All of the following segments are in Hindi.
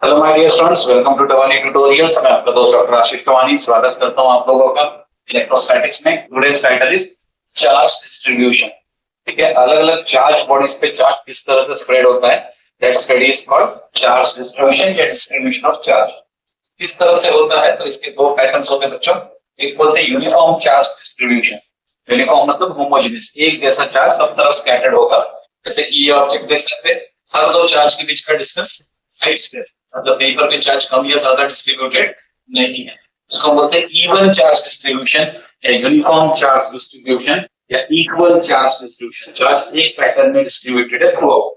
Hello my dear students, welcome to Tawani tutorials. मैं आपका दोस्त डॉक्टर आशीष टवानी स्वागत करता हूं आप लोगों का इलेक्ट्रोस्टैटिक्स में। Today's title is charge distribution. ठीक है, अलग अलग चार्ज बॉडीज पे चार्ज किस तरह से स्प्रेड होता है, that study is called charge distribution या डिस्ट्रीब्यूशन ऑफ चार्ज। किस तरह से होता है, तो इसके दो पैटर्न्स होते हैं बच्चों। एक बोलते हैं यूनिफॉर्म चार्ज डिस्ट्रीब्यूशन। यूनिफॉर्म मतलब होमोजेनियस, एक जैसा चार्ज सब तरफ स्कैटर्ड होगा। जैसे कि ये ऑब्जेक्ट देख सकते हैं, हर दो चार्ज के बीच का डिस्टेंस फिक्स्ड है, मतलब पेपर पे चार्ज कम या ज्यादा डिस्ट्रीब्यूटेड नहीं है। इसको बोलते हैं इवन चार्ज डिस्ट्रीब्यूशन या यूनिफॉर्म चार्ज डिस्ट्रीब्यूशन या इक्वल चार्ज डिस्ट्रीब्यूशन। चार्ज एक पैटर्न में डिस्ट्रीब्यूटेड है थ्रू आउट।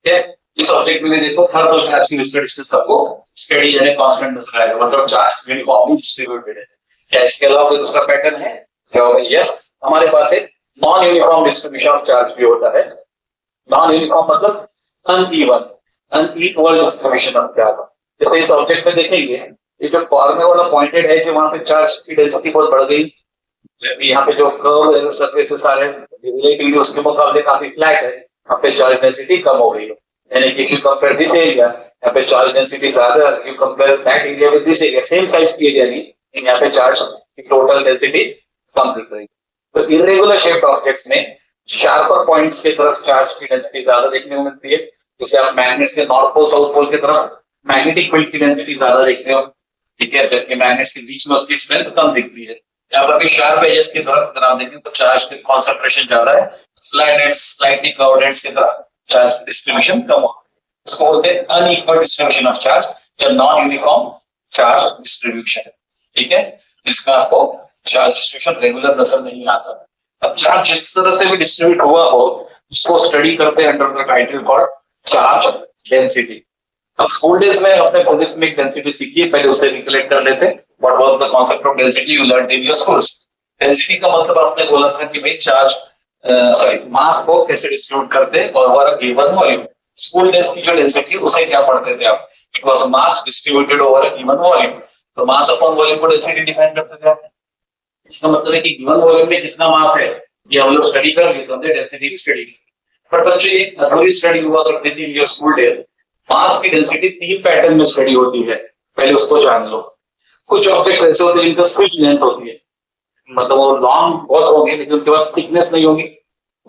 ठीक है, इस ऑब्जेक्ट में देखो हर दो चार्ज के बीच का डिस्टेंस आपको स्टेडी यानी कांस्टेंट नजर आएगा, मतलब चार्ज यूनिफॉर्मली डिस्ट्रीब्यूटेड है। क्या इसके अलावा कोई दूसरा पैटर्न है? क्या होगा? यस, हमारे पास एक non uniform distribution of charge भी होता है। नॉन यूनिफॉर्म मतलब uneven, unequal distribution of charge. जैसे इस ऑब्जेक्ट में देखेंगे, ये जो कॉर्नर वाला पॉइंटेड है, जो वहां पे चार्ज की डेंसिटी बहुत बढ़ गई। यहाँ पे जो कर्व सरफेसेस आ रहे हैं रिलेटिवली उसके मुकाबले काफी फ्लैट है, यहाँ पे चार्ज डेंसिटी कम हो गई है। यानी कि if you compare this area, यहाँ पे चार्ज डेंसिटी ज्यादा, you compare that area with this area, same size की एरिया नहीं, लेकिन यहाँ पे चार्ज की टोटल डेंसिटी कम दिख रही है। तो इरेगुलर शेप्ड ऑब्जेक्ट्स में शार्पर पॉइंट्स की तरफ चार्ज की डेंसिटी ज्यादा देखने को मिलती है। जैसे आप मैग्नेट्स के नॉर्थ पोल साउथ पोल की तरफ मैग्नेटिक फील्ड की डेंसिटी ज्यादा देखते हो, ठीक है, जबकि मैग्नेट्स के बीच में उसकी स्ट्रेंथ कम दिखती है। यहाँ पर भी शार्प एजेस की तरफ अगर आप देखें तो चार्ज की कॉन्सेंट्रेशन ज्यादा है, flat ends slightly curved ends की तरफ चार्ज डिस्ट्रीब्यूशन कम होता है। इसको बोलते हैं अनइक्वल डिस्ट्रीब्यूशन ऑफ चार्ज या नॉन यूनिफॉर्म चार्ज डिस्ट्रीब्यूशन। ठीक है, इसका आपको चार्ज डिस्ट्रीब्यूशन रेगुलर नजर नहीं आता। अब चार्ज जिस तरह से भी डिस्ट्रीब्यूट हुआ हो उसको स्टडी करते हैं under the title called charge density. अब स्कूल डेज में अपने फिजिक्स में एक डेंसिटी सीखी है, पहले उसे रिकलेक्ट कर लेते हैं। What was the concept of density you learned in your schools. Density का मतलब आपने बोला था कि भाई चार्ज मास को कैसे डिस्ट्रीब्यूट करते हैं over a given volume. School days की जो डेंसिटी उसे क्या पढ़ते थे आप? It was mass distributed over a given volume. तो मास अपॉन वॉल्यूम को डेंसिटी डिफाइन करते थे आप। इसका मतलब है कि गिवन वॉल्यूम में कितना मास है ये हम लोग स्टडी कर लेते हैं, डेंसिटी की स्टडी। पर बच्चों एक अधूरी स्टडी हुआ करती थी इन योर स्कूल डेज। मास की डेंसिटी तीन पैटर्न में स्टडी होती है, पहले उसको जान लो। कुछ ऑब्जेक्ट्स ऐसे होते हैं जिनका सिर्फ लेंथ होती है, मतलब वो लॉन्ग बहुत होंगे लेकिन उनके पास थिकनेस नहीं होगी,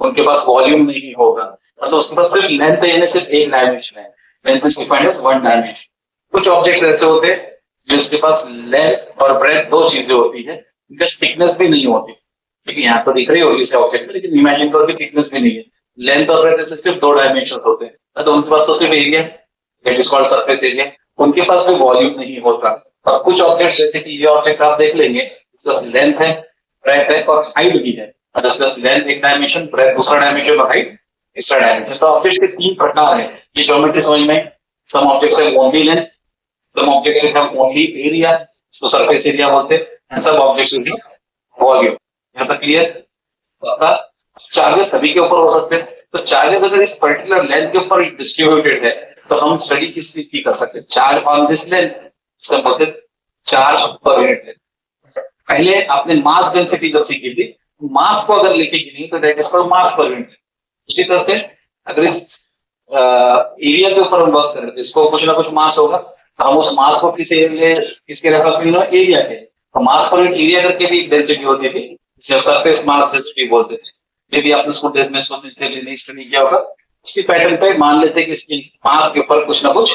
उनके पास वॉल्यूम नहीं होगा, मतलब उसके पास सिर्फ लेंथ है, यानी सिर्फ एक डायमेंशन है। Length is defined as one dimension. कुछ ऑब्जेक्ट्स ऐसे होते हैं जिसके पास लेंथ और ब्रेथ दो चीजें होती है, इनका थिकनेस भी नहीं होती। ठीक है, यहाँ तो दिख रही होगी इस ऑब्जेक्ट में, लेकिन इमेजिन करो कि थिकनेस भी नहीं है। लेंथ और ब्रेथ से सिर्फ दो डायमेंशन होते हैं, तो उनके पास तो सिर्फ area, that is called surface area. उनके पास भी वॉल्यूम नहीं होता। और कुछ ऑब्जेक्ट जैसे कि ये ऑब्जेक्ट आप देख लेंगे, इसके पास लेंथ है, ब्रेथ है और हाइट भी है। और इसके पास लेंथ एक डायमेंशन, ब्रेथ दूसरा डायमेंशन और हाइट तीसरा डायमेंशन। तो ऑब्जेक्ट के तीन प्रकार है। ये ज्योमेट्री समझ में, some objects have only length, some objects have only area, इसको सरफेस एरिया बोलते हैं, and some objects will be volume. यहाँ तक क्लियर? चार्जेस सभी के ऊपर हो सकते हैं। तो चार्जेस अगर इस पर्टिकुलर लेंथ के ऊपर डिस्ट्रीब्यूटेड है तो हम स्टडी किस चीज की कर सकते हैं? चार्ज ऑन दिस लेंथ, इसका मतलब चार्ज पर यूनिट लेंथ। पहले आपने मास डेंसिटी जब सीखी थी, मास को अगर लिखेगी नहीं तो that is called mass per unit. उसी तरह से अगर इस एरिया के ऊपर हम वर्क करें तो इसको कुछ ना कुछ मास होगा, तो हम उस मास को किसके रेफरेंस में एरिया के, तो मास पर यूनिट एरिया करके भी डेंसिटी होती थी, जिसे सरफेस मास डेंसिटी बोलते थे। मे भी आपने स्कूल डेज में इसको नहीं स्टडी किया होगा। उसी पैटर्न पे मान लेते हैं कि इसकी मास के ऊपर कुछ ना कुछ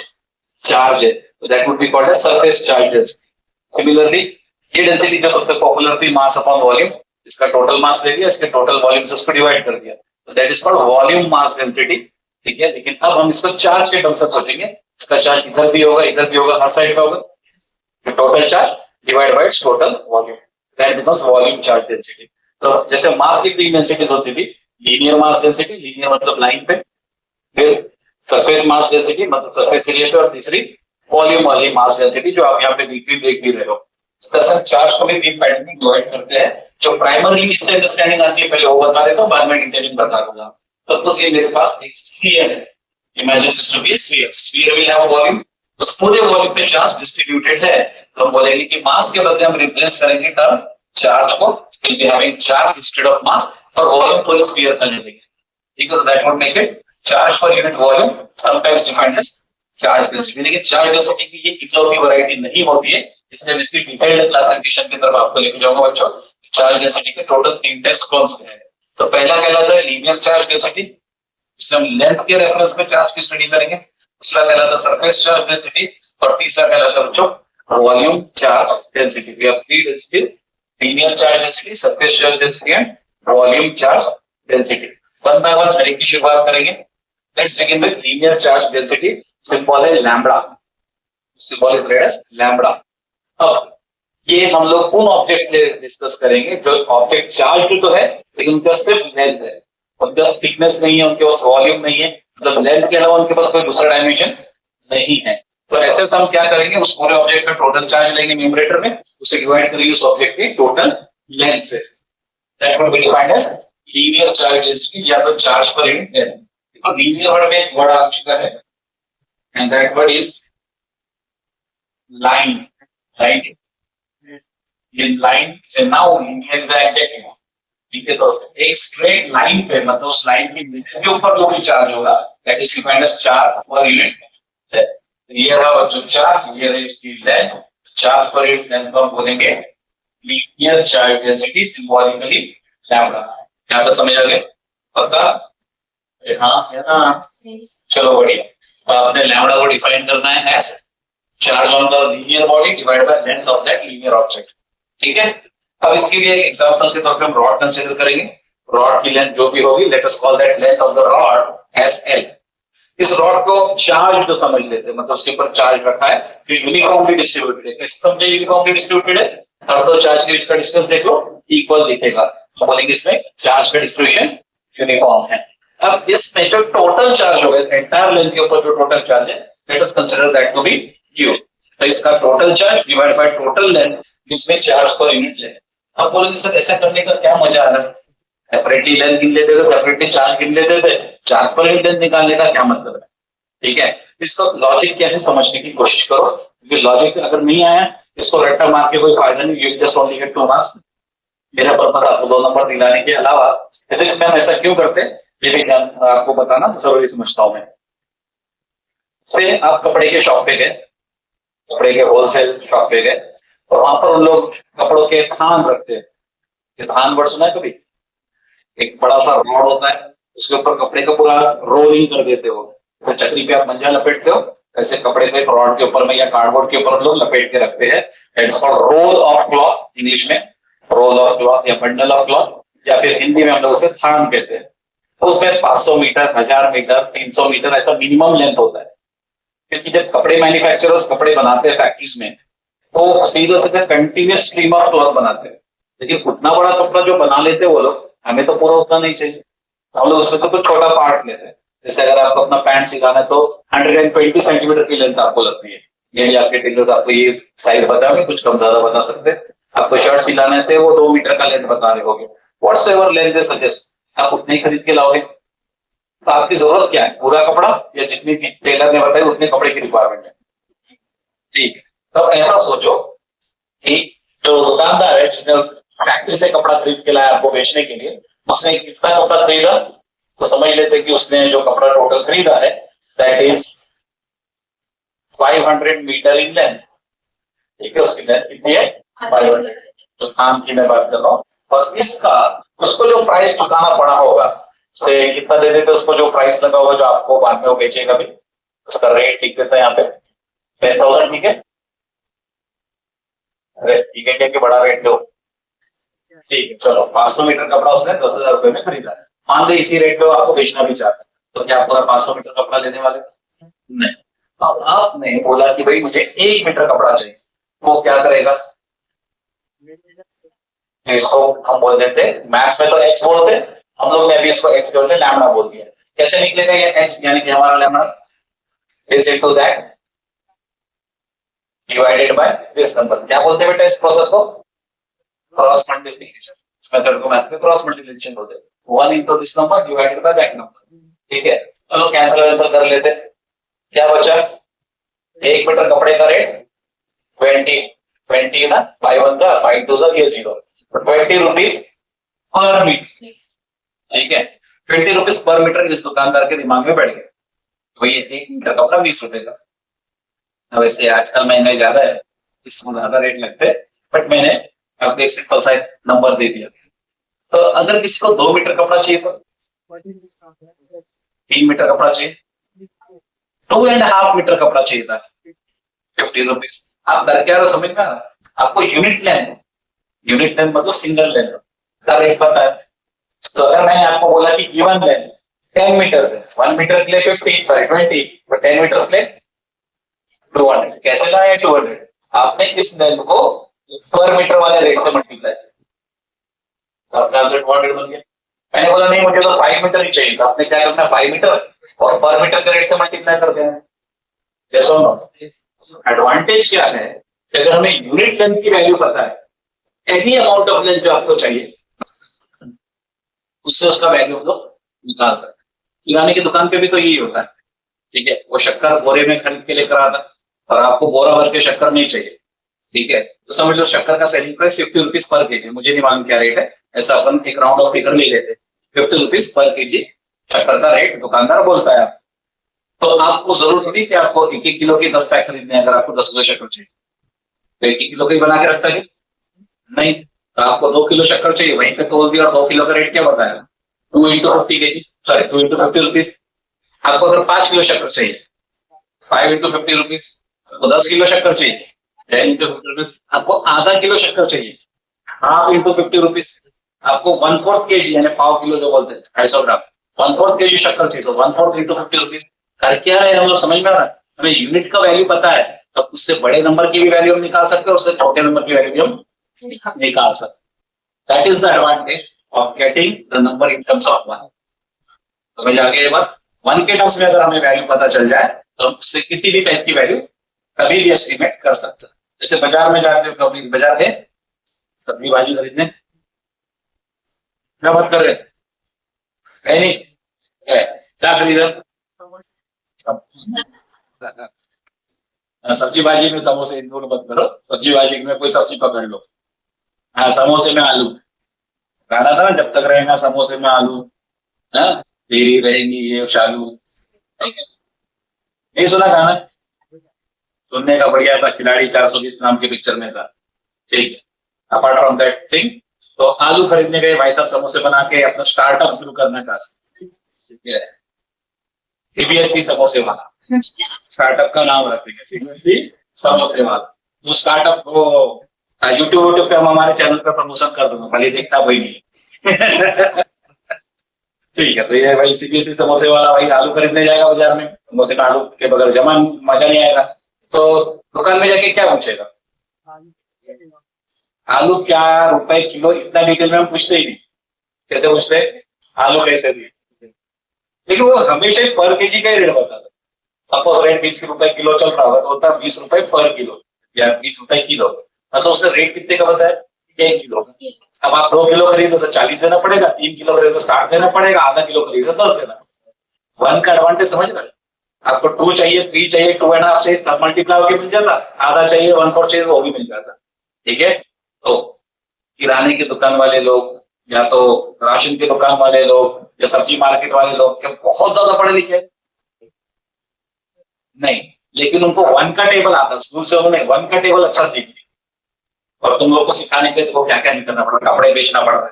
चार्ज है, तो that would be called as surface charge density. Similarly ये डेंसिटी जो सबसे पॉपुलर थी, मास अपॉन वॉल्यूम, इसका टोटल मास ले लिया, इसके टोटल वॉल्यूम से उसको डिवाइड कर दिया, तो that is called volume mass density. ठीक है, लेकिन अब हम इसको चार्ज के टर्म से सोचेंगे। इसका चार्ज इधर भी होगा, इधर भी होगा, हर साइड का होगा। Total charge divide by total volume, that becomes volume charge density. तो जैसे मास की तीन डेंसिटीज होती थी, लीनियर मास डेंसिटी, लीनियर मतलब लाइन पे, फिर सरफेस मास डेंसिटी मतलब सरफेस एरिया पे, और तीसरी वॉल्यूम वाली मास डेंसिटी जो आप यहाँ पे देख भी रहे हो। दरअसल चार्ज को भी तीन पैटर्न में डिवाइड करते हैं। जो प्राइमरी इससे अंडरस्टैंडिंग आती है पहले वो बता देता हूँ, बाद में डिटेलिंग बता दूंगा। तो ये मेरे पास एक स्फीयर है, imagine this to be sphere. Sphere will have volume, उस पूरे वॉल्यूम पे चार्ज डिस्ट्रीब्यूटेड है, तो हम बोलेंगे कि मास के बदले हम रिप्लेस करेंगे टर्म चार्ज को, will be having charge instead of mass, और वॉल्यूम पूरे स्फीयर का ले लेंगे। ठीक है, that would make it charge पर unit volume, sometimes defined as charge density. लेकिन चार्ज डेंसिटी की ये इकलौती वैरायटी नहीं होती है, इसलिए इसकी डिटेल्ड क्लासिफिकेशन की तरफ आपको लेके जाऊंगा बच्चों। चार्ज डेंसिटी के टोटल 3 टाइप्स कौन से हैं? तो पहला कहलाता है लीनियर चार्ज डेंसिटी, जिसे हम लेंथ के रेफरेंस में चार्ज की स्टडी करेंगे। दूसरा कहलाता है सरफेस चार्ज डेंसिटी, और तीसरा कहलाता है बच्चों volume charge density. We have three density: linear charge density, surface charge density and volume charge density. One by one हर एक की शुरुआत करेंगे। Let's begin with linear charge density. Symbol है lambda, symbol is read as lambda. अब ये हम लोग उन ऑब्जेक्ट्स से डिस्कस करेंगे जो ऑब्जेक्ट चार्ज तो है लेकिन उनका सिर्फ लेंथ है, उनका थिकनेस नहीं है, उनके पास वॉल्यूम नहीं है, मतलब लेंथ के अलावा उनके पास कोई दूसरा डायमेंशन नहीं है। तो ऐसे तो हम क्या करेंगे, उस पूरे ऑब्जेक्ट का टोटल चार्ज लेंगे न्यूमरेटर में, उसे डिवाइड करेंगे उस ऑब्जेक्ट के टोटल लेंथ से। That will be defined as linear charge density या तो चार्ज पर यूनिट लेंथ। तो लीनियर वर्ड में एक वर्ड आ चुका है and that word is line. Line, ये लाइन से नाउ लीनियर का एडजेक्टिव। ठीक है, तो एक स्ट्रेट लाइन पे मतलब उस लाइन की मिडल के ऊपर जो भी चार्ज होगा that is defined as charge पर यूनिट। ये रहा जो चार्ज, ये रही इसकी लेंथ। चार्ज पर यूनिट लेंथ को हम बोलेंगे linear charge density, symbolically lambda. क्या तो समझ आ गया? पक्का? हाँ है ना? चलो बढ़िया। तो आपने लैम्बडा को डिफाइन करना है as charge on the linear body divided by length of that linear object. ठीक है, अब इसके लिए एक एग्जांपल के तौर पे हम रॉड कंसीडर करेंगे। रॉड की लेंथ जो भी होगी, let us call that length of the rod as L. इस रॉड को चार्ज तो समझ लेते हैं, मतलब उसके ऊपर चार्ज रखा है, तो यूनिफॉर्मली डिस्ट्रीब्यूटेड है। कैसे समझे यूनिफॉर्मली डिस्ट्रीब्यूटेड है? हर दो चार्ज के बीच का डिस्टेंस देख लो, इक्वल दिखेगा, तो बोलेंगे इसमें चार्ज का डिस्ट्रीब्यूशन यूनिफॉर्म है। अब इसमें जो टोटल चार्ज होगा, इस एंटायर लेंथ के ऊपर जो टोटल चार्ज है, let us consider that to be Q. तो इसका total charge divide by total length, इसमें चार्ज पर यूनिट लेंथ। अब बोलेंगे सर ऐसा करने का क्या मजा आ रहा है? सेपरेटली लेंथ गिन लेते थे, सेपरेटली चार्ज गिन लेते थे, चार्ज पर यूनिट लेंथ निकालने का क्या मतलब है? ठीक है, इसका लॉजिक क्या है समझने की कोशिश करो, क्योंकि लॉजिक अगर नहीं आया इसको रट्टा मार के कोई फायदा नहीं। You just only get 2 marks. मेरा पर्पस आपको 2 नंबर दिलाने के अलावा फिजिक्स में हम ऐसा क्यों करते हैं ये भी आपको बताना जरूरी समझता हूं मैं। से आप कपड़े के शॉप पे गए, कपड़े के होलसेल शॉप पे गए, और वहां पर उन लोग कपड़ों के थान रखते हैं। ये थान वर्ड सुना है कभी? एक बड़ा सा रॉड होता है, उसके ऊपर कपड़े का पूरा रोलिंग कर देते हो, जैसे चक्री पे आप मंजा लपेटते हो, ऐसे कपड़े को एक रॉड के ऊपर में या कार्डबोर्ड के ऊपर लोग लपेट के रखते हैं। It's called roll of cloth, English में रोल ऑफ क्लॉथ या बंडल ऑफ क्लॉथ, या फिर हिंदी में हम लोग उसे थान कहते हैं। तो उसमें 500 मीटर, 1000 मीटर, 300 मीटर ऐसा मिनिमम लेंथ होता है, क्योंकि जब कपड़े मैन्युफैक्चरर्स कपड़े बनाते हैं फैक्ट्रीज में, तो सीधे सीधे कंटिन्यूस स्ट्रीम ऑफ क्लॉथ बनाते हैं। लेकिन उतना बड़ा कपड़ा जो बना लेते हैं वो लोग, हमें तो पूरा उतना नहीं चाहिए, हम लोग उसमें से कुछ छोटा पार्ट लेते हैं। जैसे अगर आपको अपना पैंट सिलाना है तो 120 सेंटीमीटर की लेंथ आपको लगती है। ये भी आपके टेलर्स आपको ये साइज बताओगे, कुछ कम ज्यादा बता सकते हैं। आपको शर्ट सिलाने से वो 2 मीटर का लेंथ बता रहे होगे, व्हाट्स एवर लेंथ दे सजेस्ट, आप उतने ही खरीद के लाओगे। तो आपकी जरूरत क्या है, पूरा कपड़ा या जितनी टेलर ने बताई उतने कपड़े की रिक्वायरमेंट है? ठीक है, तो ऐसा सोचो कि जो दुकानदार है जिसने फैक्ट्री से कपड़ा खरीद के लाया आपको बेचने के लिए, उसने कितना कपड़ा खरीदा, तो समझ लेते कि उसने जो कपड़ा टोटल खरीदा है that is 500 meter in length. ठीक है, उसकी लेंथ कितनी है? 500। तो काम की मैं बात कर रहा हूँ, और इसका उसको जो प्राइस चुकाना पड़ा होगा, से कितना दे देते उसको, जो प्राइस लगा होगा जो आपको बाद में वो बेचेगा भी, उसका रेट लिख देते हैं यहाँ पे 10,000। ठीक है, अरे ठीक है, क्या बड़ा रेट दो। ठीक है, चलो 500 मीटर कपड़ा उसने 10,000 रुपए में खरीदा है, मान लो इसी रेट पे वो आपको बेचना भी चाहता है, तो क्या आप पूरा 500 मीटर कपड़ा लेने वाले? नहीं। अब आपने बोला कि भाई मुझे 1 मीटर कपड़ा चाहिए, वो क्या करेगा? इसको हम बोल देते, मैथ्स में तो एक्स बोलते, हम लोग ने भी इसको एक्स बोलते, लैम्बडा बोल दिया। कैसे निकलेगा ये एक्स, यानी कि हमारा lambda is equal to that divided by this number. क्या बोलते हैं बेटा इस प्रोसेस को? Cross multiplication. इस मेथड को मैथ्स में क्रॉस मल्टीप्लिकेशन बोलते हैं। 1 into this number divided by that number. ठीक है, चलो कैंसिल कर लेते, क्या बचा? 1 मीटर कपड़े का रेट 20 ना, 5 1 जा 5 2 जा, ये 0, 20 रुपीज पर मीटर। ठीक है, 20 रुपीज पर मीटर इस दुकानदार के दिमाग में बैठ गया, तो ये 1 मीटर कपड़ा 20 रुपए का। वैसे आजकल महंगाई ज्यादा है, इसमें ज्यादा रेट लगते हैं, बट मैंने आपको एक सिंपल सा नंबर दे दिया। तो अगर किसी को 2 मीटर कपड़ा चाहिए तो 3 मीटर कपड़ा चाहिए, 2.5 मीटर कपड़ा चाहिए था, 50 रुपीज। आप कर क्या रहे हो समझ में आ रहा है? आपको यूनिट लेंथ, यूनिट लेंथ मतलब सिंगल लेंथ का रेट पता है। तो अगर मैंने आपको बोला कि गिवन लेंथ 10 मीटर है, 1 मीटर के लिए 50 सॉरी 20, और 10 मीटर के लिए 200, कैसे लाए 200? आपने इस लेंथ को पर मीटर वाले रेट से मल्टीप्लाई, आपका आंसर 200 बन गया। मैंने बोला नहीं मुझे तो 5 मीटर ही चाहिए, तो आपने क्या करना, 5 मीटर और पर मीटर के रेट से मल्टीप्लाई कर देना। जैसा एडवांटेज क्या है, अगर हमें यूनिट लेंथ की वैल्यू पता है, एनी अमाउंट ऑफ लेंथ जो आपको चाहिए उससे उसका वैल्यू हम लोग निकाल सकते हैं। किराने की दुकान पे भी तो यही होता है, ठीक है, वो शक्कर बोरे में खरीद के लेकर आता और आपको बोरा भर के शक्कर नहीं चाहिए, ठीक है, तो समझ लो शक्कर का selling price 50 rupees per KG, मुझे नहीं मालूम क्या रेट है, ऐसा अपन एक राउंड ऑफ फिगर ले लेते, 50 रुपीज पर केजी शक्कर का रेट दुकानदार बोलता है। तो आपको जरूरत नहीं कि आपको 1-1 किलो के 10 पैक खरीदने हैं, अगर आपको 10 किलो शक्कर चाहिए तो 1-1 किलो का ही बना के रखता है नहीं, तो आपको 2 किलो शक्कर चाहिए, वहीं पे तोल दिया और 2 किलो का रेट क्या बताया, 2 × 50 केजी, सॉरी 2 × 50 रुपीज। आपको अगर 5 किलो शक्कर चाहिए, 5 × 50 रुपीज। आपको 10 किलो शक्कर चाहिए, 10 × 50 रुपीज। आपको आधा किलो शक्कर चाहिए, हाफ इंटू 50 रुपीज। आपको 1/4 केजी यानी पाव किलो जो बोलते हैं 250 ग्राम, 1/4 केजी शक्कर चाहिए, तो 1/4 इंटू 50 रुपीज। कर क्या है हम लोग समझ में आ रहा है, हमें यूनिट का वैल्यू पता है, तो उससे बड़े नंबर की भी वैल्यू हम निकाल सकते हैं, उससे छोटे नंबर की वैल्यू भी हम निकाल सकते। That is the advantage of getting the number in terms of 1। समझ आ गया ये बात? 1 के टर्म्स में अगर हमें वैल्यू पता चल जाए तो हम उससे किसी भी टाइप की वैल्यू कभी भी एस्टिमेट कर सकते हैं। जैसे बाजार में जाते हो, कभी बाजार गए सब्जी भाजी खरीदने, क्या बात कर रहे हैं नहीं क्या खरीदा, सब्जी भाजी में समोसे इंक्लूड मत करो, सब्जी भाजी में कोई सब्जी पकड़ लो, हाँ समोसे में आलू, गाना था ना जब तक रहेगा समोसे में आलू, हाँ तेरी रहेंगी ये शालू, नहीं सुना गाना? सुनने का बढ़िया था, खिलाड़ी 420 नाम के पिक्चर में था, ठीक है। अपार्ट फ्रॉम दैट थिंग, तो आलू खरीदने गए भाई साहब, समोसे बना के अपना स्टार्टअप शुरू करना चाहते, ठीक है, सीबीएसई समोसे वाला स्टार्टअप का नाम रखेंगे, सीबीएसई समोसे वाला। जो स्टार्टअप को यूट्यूब पे हम हमारे चैनल पे प्रमोशन कर दूंगा, भले देखता कोई नहीं। ठीक है, तो ये भाई सीबीएसई समोसे वाला भाई आलू खरीदने जाएगा बाजार में, समोसे का आलू के बगैर जमा मजा नहीं आएगा, तो दुकान में जाके क्या पूछेगा, आलू क्या रुपए किलो, इतना डिटेल में हम पूछते ही नहीं। कैसे पूछते, आलू कैसे दिए, लेकिन वो हमेशा पर केजी का ही रेट बताता। सपोज रेट 20 रुपए किलो चल रहा होगा तो होता है 20 रुपए पर किलो या 20 रुपए किलो, मतलब उसने रेट कितने का बताया, 1 किलो। अब आप 2 किलो खरीदो तो 40 देना पड़ेगा, 3 किलो खरीदो तो 60 देना पड़ेगा, आधा किलो खरीदो 10 देना। 1 का एडवांटेज समझ रहे, आपको 2 चाहिए, 3 चाहिए, 2.5 चाहिए, सब मल्टीप्लाई होकर मिल जाता, आधा चाहिए 1/4 चाहिए वो भी मिल जाता, ठीक है। तो किराने की दुकान वाले लोग या तो राशन की दुकान वाले लोग या सब्जी मार्केट वाले लोग क्या बहुत ज्यादा पढ़े लिखे नहीं, लेकिन उनको 1 का टेबल आता, स्कूल से उन्होंने 1 का टेबल अच्छा सीख लिया, और तुम लोग को सिखाने के लिए तो क्या क्या नहीं करना पड़ रहा, कपड़े बेचना पड़ रहा है,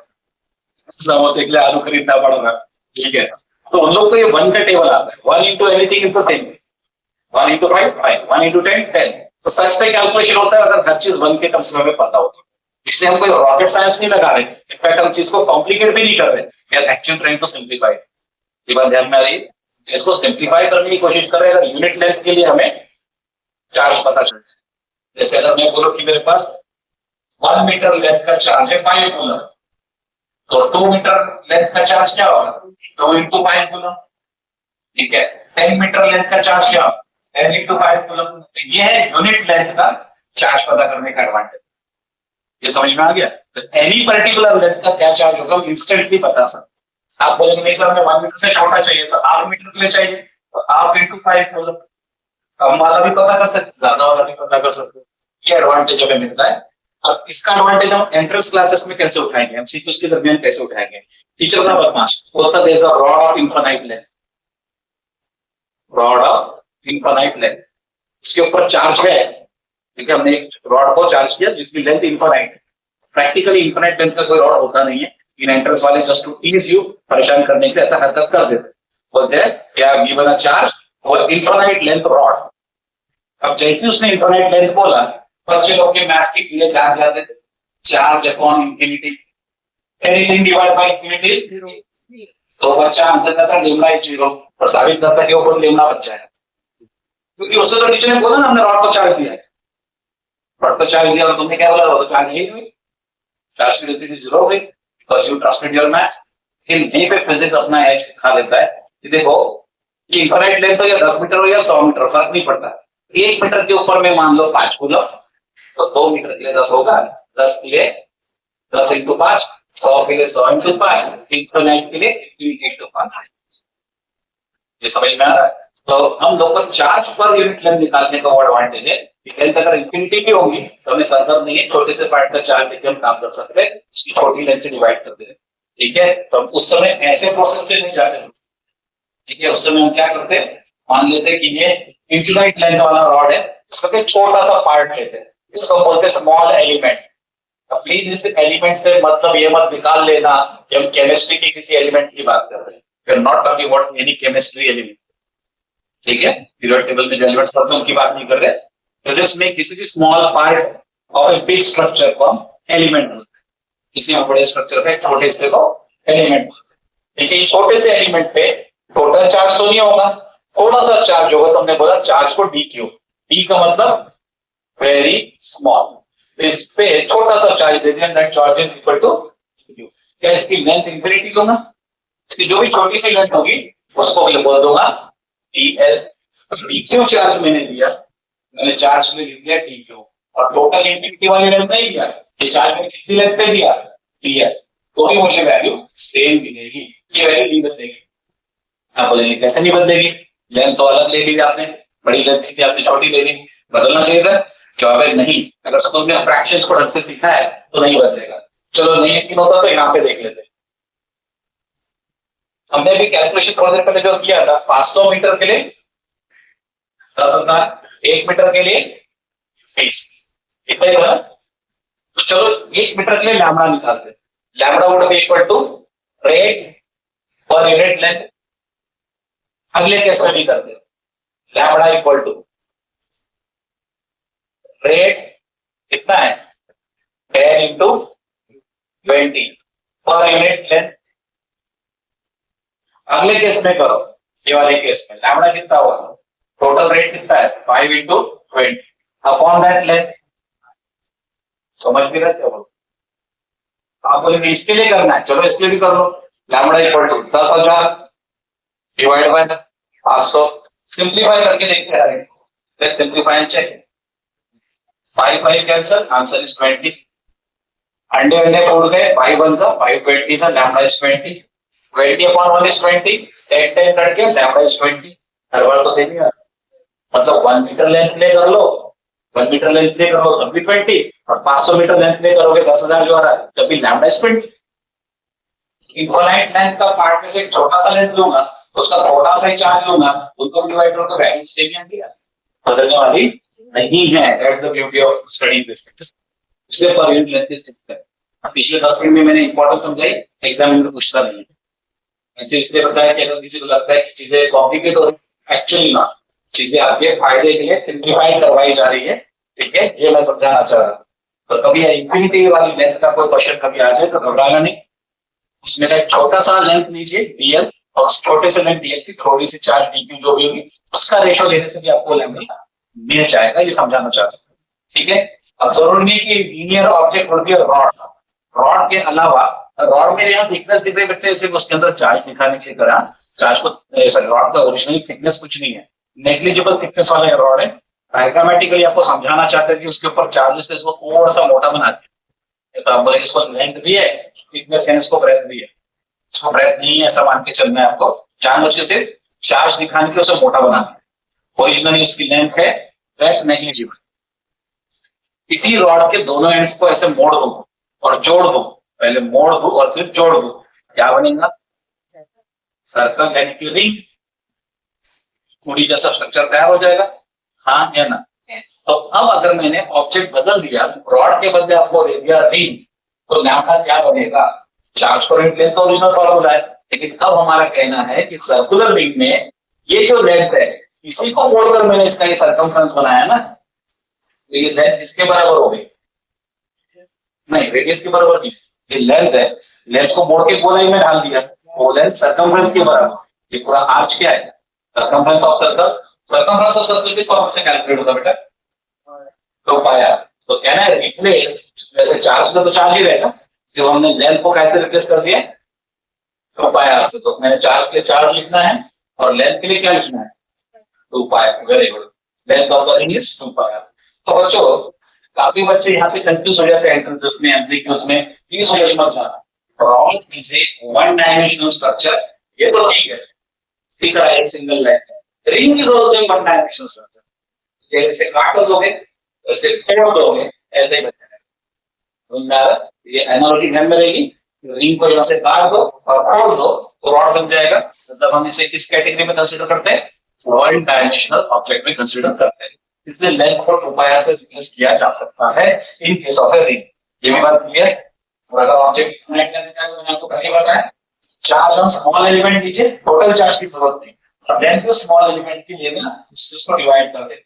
समोसे के लिए आलू खरीदना पड़ रहा है, ठीक है। तो उन लोग को ये 1 का टेबल आता है, 1 into anything is the same, 1 into 5 5, 1 into 10 10। तो सच से कैलकुलेशन होता है अगर हर चीज 1 के टर्म्स में हमें पता होता है। इसलिए हम कोई रॉकेट साइंस नहीं लगा रहे, इनफैक्ट हम चीज को कॉम्प्लिकेट भी नहीं कर रहे, we are actually trying to simplify. ये बात ध्यान में आ रही है, इसको सिंप्लीफाई करने की कोशिश कर रहे हैं। अगर यूनिट लेंथ के लिए हमें चार्ज पता चल जाए, जैसे अगर मैं बोलूं कि मेरे पास 1 मीटर लेंथ का चार्ज है 5 कूलम, तो 2 मीटर लेंथ का चार्ज क्या होगा, 2 इंटू 5 कूलम, ठीक है। 10 मीटर लेंथ का चार्ज क्या होगा, 10 इंटू 5 कूलम। ये है यूनिट लेंथ का चार्ज पता करने का एडवांटेज। ये समझ में आ गया? एनी पर्टिकुलर लेंथ का क्या चार्ज होगा हम इंस्टेंटली बता सकते। आप बोलेंगे नहीं सर हमें 1 मीटर से छोटा चाहिए, तो 8 मीटर के लिए चाहिए तो 8 इंटू 5 कूलम, कम वाला भी पता कर सकते, ज्यादा वाला भी पता कर सकते। ये एडवांटेज हमें मिलता है। अब इसका एडवांटेज हम एंट्रेंस क्लासेस में कैसे उठाएंगे, एमसीक्यूज के दरमियान कैसे उठाएंगे। टीचर का बदमाश बोलता there is a rod of infinite length, rod of infinite length, उसके ऊपर चार्ज है, ठीक है, हमने एक रॉड को चार्ज किया जिसकी लेंथ इनफाइनाइट है। प्रैक्टिकली इनफाइनाइट लेंथ का कोई रॉड होता नहीं है, इनवेंटर्स वाले जस्ट टू टीज यू, परेशान करने के लिए ऐसा हरकत कर देते, बोलते हैं क्या गिवन अ चार्ज और इनफाइनाइट लेंथ रॉड। अब जैसे उसने इनफाइनाइट लेंथ बोला, बच्चे लोग के मैथ्स की कीड़े जान जाते थे, charge upon infinity, anything divide by infinity is zero. तो बच्चा आंसर करता है लेमडा इज जीरो, और साबित करता है कि वो खुद लेमडा बच्चा है, क्योंकि उसने तो टीचर ने बोला ना हमने रॉड को चार्ज दिया है, रॉड को चार्ज दिया और तुमने क्या बोला, रॉड को चार्ज नहीं हुई, चार्ज की डेंसिटी जीरो हो गई because you trusted your maths. लेकिन यहीं पे फिजिक्स अपना एज खा देता है कि देखो ये इनफाइनाइट लेंथ हो या 10 मीटर हो या 100 मीटर फर्क नहीं पड़ता, 1 मीटर के ऊपर में मान लो 5 कूलम, तो 2 मीटर के लिए 10 होगा, 10 के लिए 10 इंटू 5, 100 के लिए 100 इंटू 5, इनफाइनाइट के लिए इंटू 5। ये समझ में आ रहा है? तो हम लोग को चार्ज पर यूनिट लेंथ निकालने का एडवांटेज है कि लेंथ अगर इंफिनिटी की होगी तो हमें संदर्भ नहीं है, छोटे से पार्ट का चार्ज लेके हम काम कर सकते हैं, उसकी छोटी लेंथ से डिवाइड कर देते हैं, ठीक है। तो उस समय ऐसे प्रोसेस से नहीं जाते, ठीक है। उस समय हम क्या करते हैं, मान लेते हैं कि ये इनफिनाइट लेंथ वाला रॉड है, इसका एक छोटा सा पार्ट लेते हैं, इसको बोलते हैं स्मॉल एलिमेंट। अब प्लीज इस एलिमेंट से मतलब ये मत निकाल लेना कि हम केमिस्ट्री के किसी एलिमेंट की बात कर रहे हैं, we are not talking about any chemistry element, ठीक है। पीरियड टेबल में जो एलिमेंट्स पढ़ते हैं उनकी बात नहीं कर रहे, फिजिक्स में किसी भी small part of a big structure को हम एलिमेंट बोलते हैं, किसी में बड़े स्ट्रक्चर का एक छोटे हिस्से को एलिमेंट बोलते हैं। लेकिन छोटे से एलिमेंट पे टोटल चार्ज तो नहीं होगा, थोड़ा सा चार्ज होगा, तो हमने बोला चार्ज को डी क्यू, डी का मतलब वेरी स्मॉल, इस पे छोटा सा चार्ज दे दिया, that charge is equal to Q. क्या इसकी लेंथ इंफिनिटी लूंगा, इसकी जो भी छोटी सी लेंथ होगी उसको मैं बोल दूंगा dl। डी क्यू चार्ज मैंने दिया, मैंने चार्ज में लिख दिया डी क्यू, और टोटल इंफिनिटी वाली लेंथ नहीं दिया, ये चार्ज मैंने कितनी लेंथ पे दिया dl, तो भी मुझे वैल्यू सेम मिलेगी, ये वैल्यू नहीं बदलेगी। आप बोलेंगे कैसे नहीं बदलेगी, लेंथ तो अलग ले ली आपने, बड़ी लेंथ थी आपने छोटी ले ली, बदलना चाहिए था, जवाब है नहीं। अगर स्कूल में फ्रैक्शंस को ढंग से सीखा है तो नहीं बदलेगा। चलो नहीं यकीन होता तो यहाँ पे देख लेते हैं, हमने भी कैलकुलेशन थोड़ी देर पहले जो किया था, 500 मीटर के लिए 10,000, 1 मीटर के लिए 20, इतना ही था। तो चलो 1 मीटर के लिए लैम्बडा निकालते हैं, lambda would be equal to rate per unit length. अगले केस में भी करते हैं, लैम्बडा इक्वल टू रेट कितना है 10 इंटू 20 पर यूनिट लेंथ। अगले केस में करो, ये वाले केस में लैम्बडा कितना हुआ, टोटल रेट कितना है 5 इंटू 20 अपॉन दैट लेंथ। समझ भी रहे हो आप, बोलेंगे इसके लिए करना है, चलो इसके लिए भी कर लो, lambda equal to 10,000 divide by 500, simplify करके देखते हैं, let's simplify and check. 5 5 cancel, answer is 20, अंडे अंडे उड़ गए, 5 1 सा 5 20 सा, लैम्बडा इज 20, 20 upon 1 is 20, 10 10 करके लैम्बडा इज 20। हर बार तो सेम ही है, मतलब 1 मीटर लेंथ ले कर लो, 1 मीटर लेंथ ले कर लो तब भी 20, और 500 मीटर लेंथ ले करोगे 10,000 जो आ रहा है तब भी लैम्बडा इज 20। इनफाइनाइट लेंथ का पार्ट में से एक छोटा सा लेंथ लूंगा, उसका थोड़ा सा ही चार्ज लूंगा, उनको डिवाइड करो तो वैल्यू सेम ही आती है, बदलने वाली नहीं है। That's the beauty of studying this things. इससे पर यूनिट लेंथ इज डिफरेंट। पिछले 10 मिनट में मैंने इंपॉर्टेंस समझाई, एग्जाम में पूछता नहीं है, ऐसे इसलिए बताया कि अगर किसी को लगता है कि चीजें कॉम्प्लिकेट हो रही, एक्चुअली ना, चीजें आपके फायदे के लिए सिंप्लीफाई करवाई जा रही है, ठीक है, ये मैं समझाना चाह रहा हूं। तो कभी इंफिनिटी वाली लेंथ का कोई क्वेश्चन कभी आ जाए तो घबराना नहीं, उसमें एक छोटा सा लेंथ लीजिए डीएल, और उस छोटे से लेंथ डीएल की थोड़ी सी चार्ज डीक्यू जो भी होगी उसका रेशियो लेने से भी आपको लैम्बडा मिल जाएगा, ये समझाना चाहता हूँ, ठीक है। अब जरूरी नहीं कि लीनियर ऑब्जेक्ट होती है रॉड, रॉड के अलावा रॉड में यहाँ थिकनेस दिख रही है, सिर्फ उसके अंदर चार्ज दिखाने के लिए करा, चार्ज को रॉड का ओरिजिनल थिकनेस कुछ नहीं है, नेग्लिजिबल थिकनेस वाला रॉड है। डायग्रामेटिकली आपको समझाना चाहते हैं कि उसके ऊपर चार्जेस से इसको थोड़ा सा मोटा बनाते हैं, तो आप बोलेंगे इसको लेंथ भी है, थिकनेस है, इसको ब्रेथ भी है, इसको ब्रेथ नहीं है ऐसा मान के चलना है आपको, जानबूझ के सिर्फ चार्ज दिखाने के उसे मोटा बनाना है, ओरिजिनली उसकी लेंथ है, ब्रेथ नेग्लिजिबल। इसी रॉड के दोनों एंड्स को ऐसे मोड़ दो और जोड़ दो, पहले मोड़ दो और फिर जोड़ दो, क्या बनेगा सर्कल यानी कि रिंग, कुड़ी जैसा स्ट्रक्चर तैयार हो जाएगा। हाँ या ना? तो अब अगर मैंने ऑब्जेक्ट बदल दिया, रॉड के बदले आपको दे दिया रिंग, तो लैम्डा क्या बनेगा? चार्ज पर यूनिट लेंथ का ओरिजिनल फॉर्मूला है। लेकिन अब हमारा कहना है कि सर्कुलर रिंग में ये जो लेंथ है, इसी को मोड़कर मैंने इसका ये सर्कमफ्रेंस बनाया ना, तो ये लेंथ इसके बराबर हो गई, नहीं रेडियस के बराबर नहीं, ये लेंथ है, लेंथ को मोड़ के गोलाई में डाल दिया, वो लेंथ सर्कमफ्रेंस के बराबर। ये पूरा आर्च क्या है? Circumference of circle. Circumference of circle किस फॉर्म से कैलकुलेट होता बेटा? तो पाया। तो कहना है रिप्लेस, वैसे चार्ज का तो चार्ज ही रहेगा, सिर्फ हमने लेंथ को कैसे रिप्लेस कर दिया? तो पाया से। तो मैंने चार्ज के लिए चार्ज लिखना है और लेंथ के लिए क्या लिखना है? 2 पाया। Very good. Length of the ring is 2 पाया। तो बच्चों काफी बच्चे यहाँ पे कंफ्यूज हो जाते हैं एंट्रेंसेस में, एमसीक्यूज में, प्लीज समझ मत जाना। Rod is a one dimensional structure, ये तो ठीक है, ठीक है, single line. Ring is also a one dimensional structure, जैसे काट दोगे वैसे तोड़ दोगे, ऐसे ही बनता है। ये एनालॉजी ध्यान में रहेगी। रिंग को यहाँ से काट दो और तोड़ दो तो रॉड बन जाएगा। मतलब हम इसे किस कैटेगरी में कंसीडर करते हैं? वन डायमेंशनल ऑब्जेक्ट में कंसीडर करते हैं। इसलिए लेंथ को 2 पाई से रिप्लेस किया जा सकता है in case of a ring. ये भी बात क्लियर? और अगर ऑब्जेक्ट कनेक्ट करने का है तो मैंने आपको पहले बताया, चार्ज ऑन स्मॉल एलिमेंट लीजिए, टोटल चार्ज की जरूरत नहीं, और लेंथ को स्मॉल एलिमेंट के लिए ना उसको डिवाइड कर देते।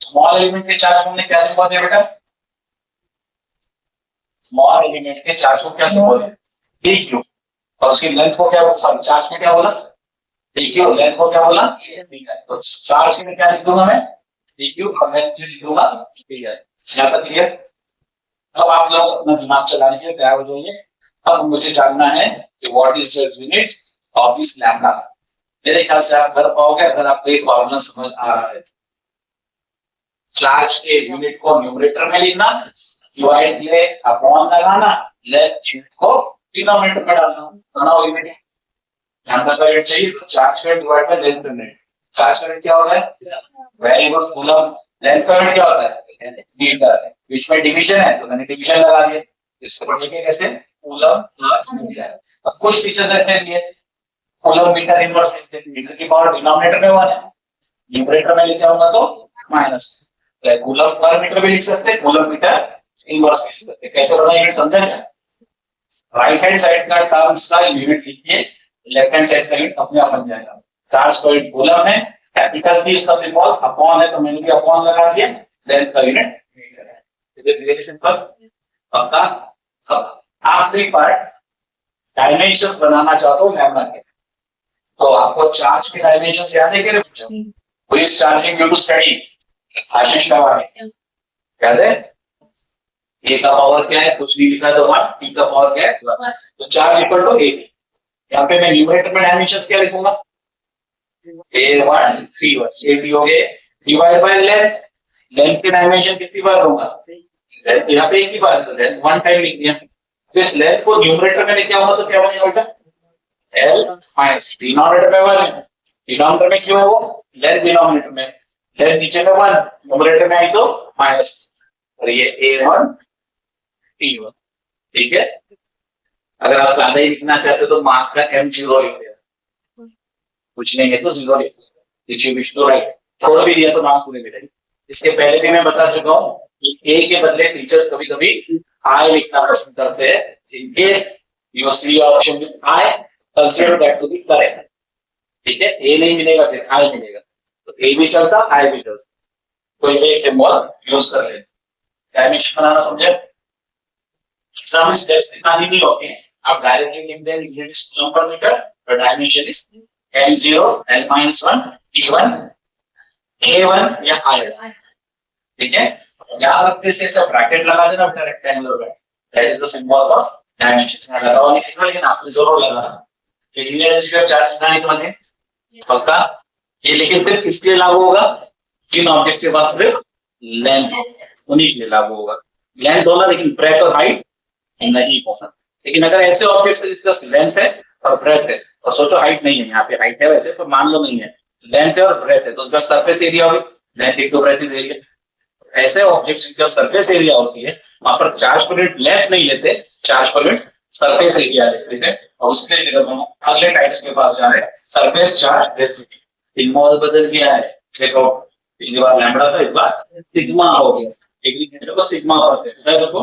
स्मॉल एलिमेंट के चार्ज को हमने क्या सिंबल दिया बेटा? स्मॉल एलिमेंट के चार्ज को क्या सिंबल दिया? dq। और उसकी लेंथ को क्या, सॉरी चार्ज में क्या बोला? dq। लेंथ को क्या बोला? तो चार्ज के लिए क्या लिख दूंगा मैं? dq और लेंथ के लिए लिख दूंगा pi। यहां तक क्लियर? अब आप लोग अपना दिमाग चलाने के लिए तैयार हो जाइए। अब मुझे जानना है कि what is the unit of this lambda. मेरे ख्याल से आप कर पाओगे अगर आपको ये फॉर्मूला समझ आ रहा है। चार्ज के यूनिट को न्यूमरेटर में लिखना, डिवाइड के लिए अपॉन लगाना, लेंथ यूनिट को डिनोमिनेटर में डालना, बनाओ यूनिट। लैम्डा का यूनिट चाहिए तो चार्ज का divide by length unit. Charge का यूनिट क्या होता है? Very good, coulomb. लेंथ का यूनिट क्या होता है? मीटर। बीच में डिवीजन है तो मैंने डिवीजन लगा दिया, इसको पढ़ेंगे कैसे? Coulomb per metre. अब कुछ फीचर्स ऐसे लिए, कूलम मीटर इनवर्स लिखते हैं, मीटर की पावर डिनोमिनेटर में 1 है, न्यूमरेटर में लेके आऊंगा तो माइनस। कूलम पर मीटर भी लिख सकते हैं, कूलम मीटर इनवर्स लिख सकते हैं। कैसे बना यूनिट समझा क्या? राइट हैंड साइड का टर्म्स का यूनिट लिखिए, लेफ्ट हैंड साइड का यूनिट अपने आप बन जाएगा। चार्ज का यूनिट कूलम है, कैपिटल सी उसका सिंबल, अपॉन है तो मैंने भी अपॉन लगा दिया, लेंथ का यूनिट मीटर है। It is very simple. पक्का? सब आखिरी पार्ट, डायमेंशंस बनाना चाहता हूं लैम्डा के, तो आपको चार्ज के डायमेंशंस याद है क्या बच्चों? Who is charging you to study? Ashish Lavani, याद है? ए का पावर क्या है? कुछ नहीं लिखा है तो 1, टी का पावर क्या है? तो चार्ज इक्वल टू ए। यहाँ पे मैं न्यूमरेटर में डायमेंशंस क्या लिखूंगा? a1 p1, a p हो गए, डिवाइड बाय लेंथ। लेंथ के डायमेंशन कितनी बार दूंगा? लेंथ यहाँ पे एक ही बार, तो लेंथ 1 टाइम लिख दिया। तो इस लेंथ को न्यूमरेटर में लेके आऊंगा तो क्या बनेगा बेटा? l माइनस डिनोमिनेटर में 1 है, डिनोमिनेटर में क्यों है वो? लेंथ डिनोमिनेटर में, लेंथ नीचे में 1, न्यूमरेटर में आई तो माइनस, और ये a1 p1। ठीक है? अगर आप ज्यादा ही लिखना चाहते तो मास का m0 लिख देना, कुछ नहीं है तो 0 लिख दीजिए, विष्णु राइट। छोड़ भी दिया तो मास पूरे मिलेगी। इसके पहले भी मैं बता चुका हूँ कि ए के बदले टीचर्स कभी कभी आई लिखना पसंद करते हैं। In case you see option with I, consider that to be correct. ठीक है? ए नहीं मिलेगा फिर आई मिलेगा, तो ए भी चलता आई भी चलता, कोई भी एक सिंबल यूज कर ले। डायमेंशन बनाना समझे? एग्जाम में स्टेप्स दिखानी नहीं होते हैं, आप डायरेक्टली लिख दें यूनिट इज कूलम पर meter, the dimension is l0 l-1 t1 a1 या i1। ठीक है? यहाँ रखते से ऐसा ब्रैकेट लगा देना बेटा रेक्टेंगुलर में, that is the symbol for dimensions. मैं लगाओ नहीं लिखा, लेकिन आपने जरूर लगाना कि लीनियर स्क्वायर चार्ज कितना है समझे? पक्का? ये लेकिन सिर्फ किसके लिए लागू होगा? जिन ऑब्जेक्ट्स के पास सिर्फ लेंथ, उन्हीं के लिए लागू होगा। लेंथ होना लेकिन ब्रेथ और हाइट नहीं होना। लेकिन अगर ऐसे ऑब्जेक्ट्स जिसका लेंथ है और ब्रेथ है, और सोचो हाइट नहीं है, यहाँ पे हाइट है वैसे तो मान लो नहीं है, लेंथ है और ब्रेथ है, तो उसका सरफेस एरिया होगी, length into breadth is area. ऐसे ऑब्जेक्ट्स जिनका सरफेस एरिया होती है वहां पर चार्ज पर यूनिट लेंथ नहीं लेते, चार्ज पर यूनिट सरफेस एरिया लेते हैं। और उसके लिए जब हम अगले टाइटल के पास जा रहे हैं, सरफेस चार्ज डेंसिटी, सिग्नल बदल गया है। देखो पिछली बार लैम्बडा था, इस बार सिग्मा हो गया। एग्रीगेटर को सिग्मा पढ़ते हैं सबको।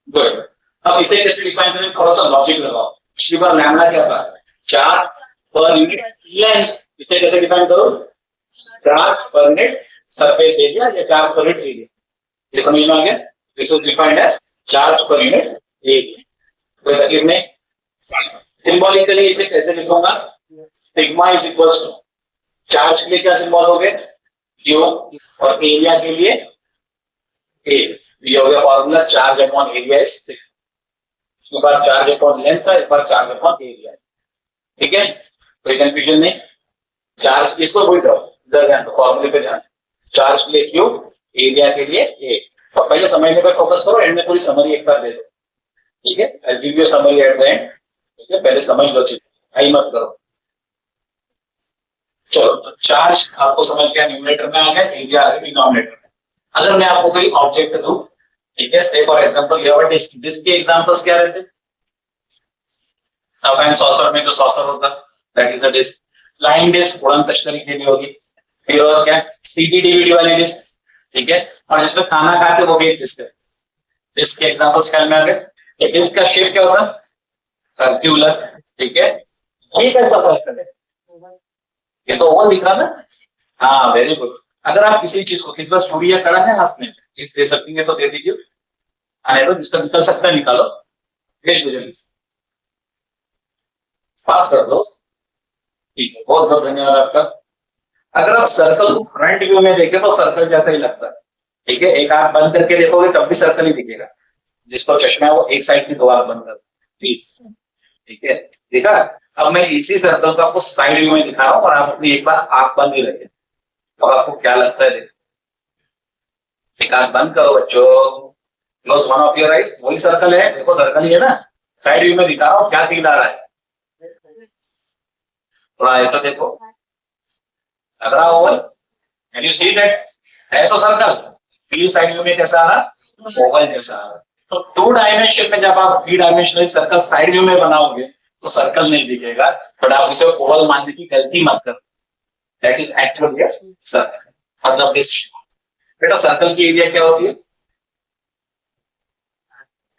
गुड। अब इसे कैसे डिफाइन करें, थोड़ा सा लॉजिक लगाओ। पिछली बार लैम्बडा क्या था, चार्ज पर यूनिट लेंथ। इसे कैसे डिफाइन करो, चार्ज पर यूनिट सरफेस एरिया या चार्ज पर यूनिट एरिया। ये समझ में आ गया। This is defined as charge पर यूनिट एरिया। कोई तकलीफ नहीं। सिंबॉलिकली इसे कैसे लिखूंगा, sigma is equals to, charge के लिए क्या सिंबल हो गए, क्यू, और एरिया के लिए ए। ये हो गया formula, charge upon area is sigma. इसके बाद चार्ज अपॉन लेंथ है, एक बार चार्ज अपॉन एरिया। ठीक है, कोई कंफ्यूजन नहीं। चार्ज इसको भूल जाओ, इधर ध्यान दो, फॉर्मूले पे ध्यान। चार्ज के लिए क्यू, एरिया के लिए ए। तो पहले समझने पर फोकस करो, एंड में पूरी समरी एक साथ दे दो। ठीक है, I will give you summary at the end. ठीक है, पहले समझ लो चीज, आई मत करो। चलो, तो चार्ज आपको समझ गया, न्यूमरेटर में आ गया, एरिया आ गया डिनोमिनेटर में। अगर मैं आपको कोई ऑब्जेक्ट दूं, ठीक है, से फॉर एग्जांपल ये और डिस्क, डिस्क के एग्जांपल्स क्या रहते हैं, एंड सॉसर में जो सॉसर होता that is a disc. Flying disc उड़न तश्तरी के लिए होगी। फिर और क्या, सीडी डीवीडी वाली डिस्क। ठीक है, और जिसमें खाना खाते वो भी एक डिस्क है। डिस्क के एग्जांपल्स ख्याल में आ गए। डिस्क का शेप क्या होता है, सर्क्यूलर। ठीक है, ये कैसा सर्कल है, ये तो ओवल दिख रहा ना। हाँ, वेरी गुड। अगर आप किसी चीज को, किसी बार छुरी या कड़ा है हाथ में, इस दे सकती है तो दे दीजिए। आए तो जिसका निकल सकता है निकालो, भेज दो जल्दी से, पास कर दो। ठीक है, बहुत बहुत धन्यवाद आपका। अगर आप सर्कल को फ्रंट व्यू में देखें तो सर्कल जैसा ही लगता है। ठीक है, एक आंख बंद करके देखोगे तब भी सर्कल ही दिखेगा। जिसको चश्मा है वो एक साइड की दो आंख बंद कर प्लीज। ठीक है, देखा। अब मैं इसी सर्कल को आपको साइड व्यू में दिखा रहा हूं और आप अपनी एक बार आंख बंद ही रखें, और आपको क्या लगता है देखो। एक आंख बंद करो बच्चों, close one of your eyes, वही सर्कल है, देखो सर्कल ही है ना। साइड व्यू में दिखा रहा हूं, क्या फील आ रहा है, थोड़ा ऐसा देखो, लग रहा Oval, can you see that, है तो सर्कल, फील साइड व्यू में कैसा आ रहा, ओवल जैसा आ रहा। तो 2 डायमेंशन में जब आप 3 डायमेंशनल सर्कल साइड व्यू में बनाओगे तो सर्कल नहीं दिखेगा, बट आप उसे ओवल मानने की गलती मत करो। दैट इज एक्चुअली सर्कल, मतलब दिस। बेटा सर्कल की एरिया क्या होती है,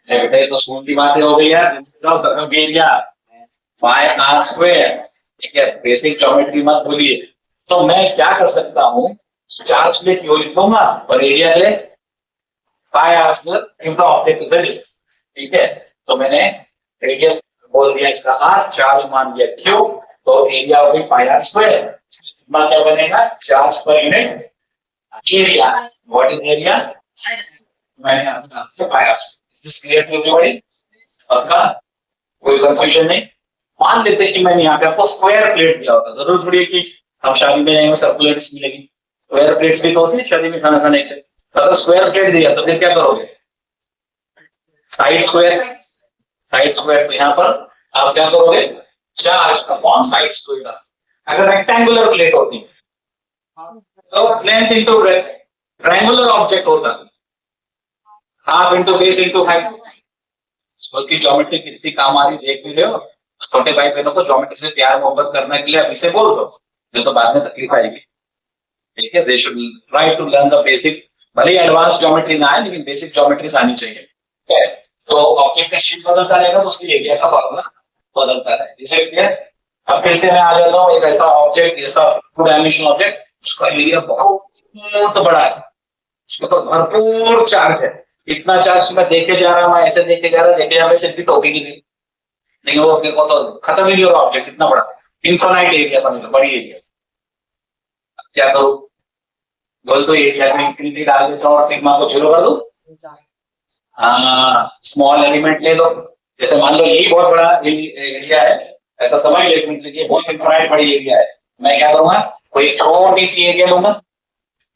बेटा ये तो स्कूल की बातें हो गई यार। सर्कल की एरिया पाई आर स्क्वायर। ठीक है, बेसिक ज्योमेट्री मत भूलिए। तो मैं क्या कर सकता हूं, चार्ज के लिए क्यू लिख दूंगा और एरिया के लिए pi r square, if the object is a disc. ठीक है, तो मैंने रेडियस बोल दिया इसका आर, चार्ज मान दिया क्यू, तो एरिया हो गई पाई आर स्क्वायर। क्या बनेगा, चार्ज पर unit area. What is area, मैंने आपको pi r square. Is this clear to everybody? पक्का, कोई कंफ्यूजन नहीं। मान लेते हैं कि मैंने यहाँ पे आपको स्क्वायर प्लेट दिया होता, जरूर थोड़ी है कि हम शादी में जाएंगे सर्कुलर डिस्क मिलेगी। स्क्वायर प्लेट्स भी तो होती है शादी में खाना खाने के लिए। अगर स्क्वायर प्लेट दिया तो फिर क्या करोगे, साइड स्क्वायर। साइड स्क्वायर, तो यहाँ पर आप क्या करोगे, चार्ज अपॉन साइड स्क्वायर। अगर रेक्टेंगुलर प्लेट होती तो length into breadth, triangular object होता half into base into height. की ज्योमेट्री कितनी काम आ रही देख भी रहे हो। छोटे भाई बहनों को ज्योमेट्री से प्यार मोहब्बत करने के लिए अभी से बोल दो, नहीं तो बाद में तकलीफ आएगी। ठीक है, they should try to learn the basics. भले ही एडवांस ज्योमेट्री ना आए लेकिन बेसिक ज्योमेट्री आनी चाहिए। ठीक है, तो ऑब्जेक्ट का शेप बदलता रहेगा तो उसकी एरिया का फॉर्मूला बदलता रहेगा। इसे क्लियर। अब फिर से मैं आ जाता हूँ, एक ऐसा ऑब्जेक्ट, ऐसा 2 डायमेंशनल ऑब्जेक्ट, उसका एरिया बहुत बड़ा है, उसके ऊपर भरपूर चार्ज है। इतना चार्ज मैं देखे जा रहा हूँ, मैं ऐसे देखे जा रहा, देखे जा रहा, सिर्फ टोपी की नहीं, लेकिन वो देखो तो खत्म ही नहीं हो रहा ऑब्जेक्ट, इतना बड़ा इनफाइनाइट एरिया, समझ लो बड़ी एरिया। क्या करूं, बोल दो एरिया में इंफिनिटी डाल देता हूं और सिग्मा को 0 कर दो। हाँ, स्मॉल एलिमेंट ले लो, जैसे मान लो ये बहुत बड़ा एरिया है, ऐसा समझ लो, ये बहुत इनफाइनाइट बड़ी एरिया है। मैं क्या करूंगा, कोई छोटी सी एरिया लूंगा,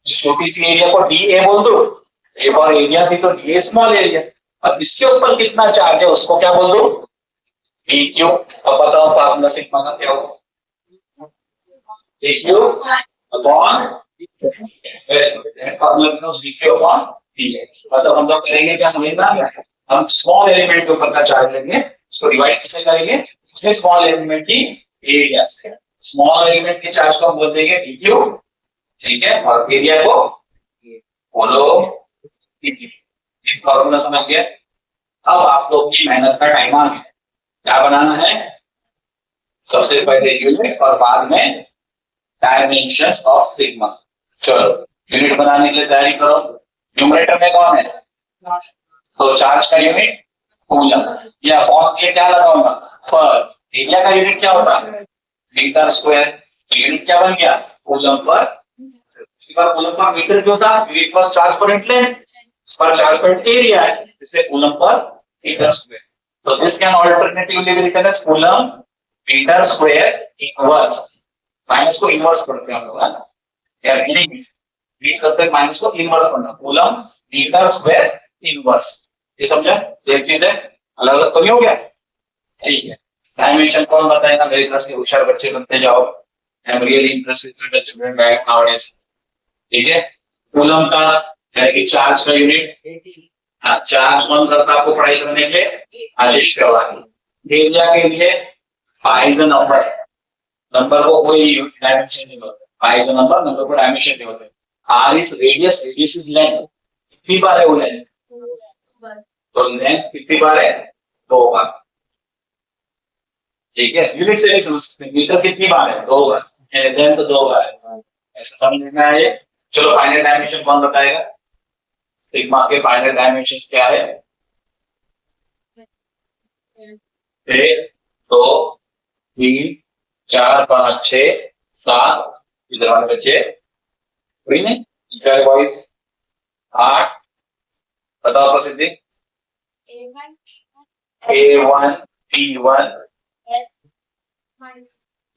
इस छोटी सी एरिया को डी ए बोल दो। ए फॉर एरिया थी तो डी ए स्मॉल एरिया। अब इसके ऊपर कितना चार्ज है उसको क्या बोल दो, डी क्यू। अब बताओ फार्मूला सिग्मा का क्या होगा, D Q upon formula D Q upon D A. मतलब हम लोग करेंगे क्या, समझ में आ गया, हम स्मॉल एलिमेंट के ऊपर का चार्ज लेंगे, उसको डिवाइड किससे करेंगे, उसी स्मॉल एलिमेंट की एरिया से। स्मॉल एलिमेंट के चार्ज को हम बोल देंगे डी क्यू। ठीक है, और एरिया को बोलो, फॉर्मूला समझ गया। अब आप लोग की मेहनत का टाइम आ गया, क्या बनाना है, सबसे पहले यूनिट और बाद में डायमेंशंस ऑफ सिग्मा। चलो यूनिट बनाने के लिए तैयारी करो। न्यूमरेटर में कौन है, तो चार्ज का यूनिट कूलम, या अपॉन के क्या लगाऊंगा पर, एरिया का यूनिट क्या होता है मीटर स्क्वायर, तो यूनिट क्या बन गया coulomb per. Coulomb per metre क्यों था, यूनिट पर चार्ज पर लेंथ, इस पर चार्ज पर एरिया है, इसलिए कूलम पर मीटर स्क्वायर। तो this can alternatively be written as coulomb metre square inverse, minus को इनवर्स करते हैं हम लोग, है ना, या रीड करते हैं माइनस को इनवर्स करना, कूलम मीटर स्क्वायर इनवर्स। ये समझा, सेम चीज है, अलग अलग तो नहीं हो गया, ठीक है। डायमेंशन कौन बताएगा, मेरी क्लास के होशियार बच्चे बनते जाओ, I am really interested in certain children back nowadays, ठीक है। कूलम का यानी कि चार्ज का यूनिट, चार्ज कौन करता है आपको पढ़ाई करने के लिए, आशीष तिवारी। एरिया के लिए pi is a number, number को कोई डायमेंशन नहीं होता, pi is a number, number को डायमेंशन नहीं होते। R is radius, radius is length, कितनी बार है वो लेंथ, तो लेंथ कितनी बार है, 2 बार, ठीक है। यूनिट से नहीं समझ सकते, मीटर कितनी बार है, 2 बार, लेंथ 2 बार है, ऐसा समझना है ये। चलो फाइनल डायमेंशन कौन बताएगा, सिग्मा के फाइनल डायमेंशंस क्या है, 1 2 3 4 5 6 7, इधर वाले बच्चे कोई नहीं, क्या बॉयज 8, बताओ प्रसिद्धि, A1 P1,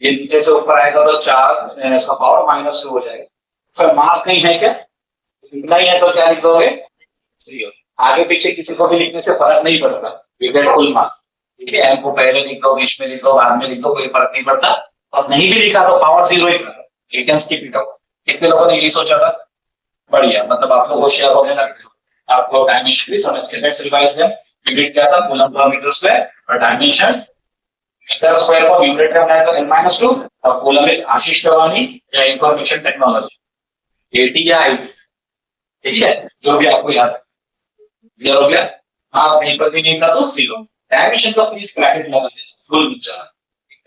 ये नीचे से ऊपर आएगा तो 4, इसका पावर -2 हो जाएगा। सर मास नहीं है क्या, इतना ही है तो क्या लिखोगे 0, आगे पीछे किसी को भी लिखने से फर्क नहीं पड़ता, यू गेट फुल मार्क, ठीक है। एम को पहले लिख दो, बीच में लिख दो, बाद में लिख दो, कोई फर्क नहीं पड़ता, और नहीं भी लिखा तो पावर 0 ही करना, you can skip it out. कितने लोगों ने यही सोचा था, बढ़िया, मतलब आप लोग होशियार होने लग गए, आप लोग डायमेंशन भी समझ गए। लेट्स रिवाइज देम, यूनिट क्या था कूलम पर मीटर स्क्वायर, और डायमेंशंस मीटर स्क्वायर को न्यूमरेटर में तो n-2, और कूलम इज आशीष तिवारी या इंफॉर्मेशन टेक्नोलॉजी, एटी या आई, ठीक है, जो भी आपको याद है, क्लियर हो गया। मास नहीं पर भी नहीं था तो 0। डायमेंशन का प्लीज ब्रैकेट लगा देना, फुल नीचा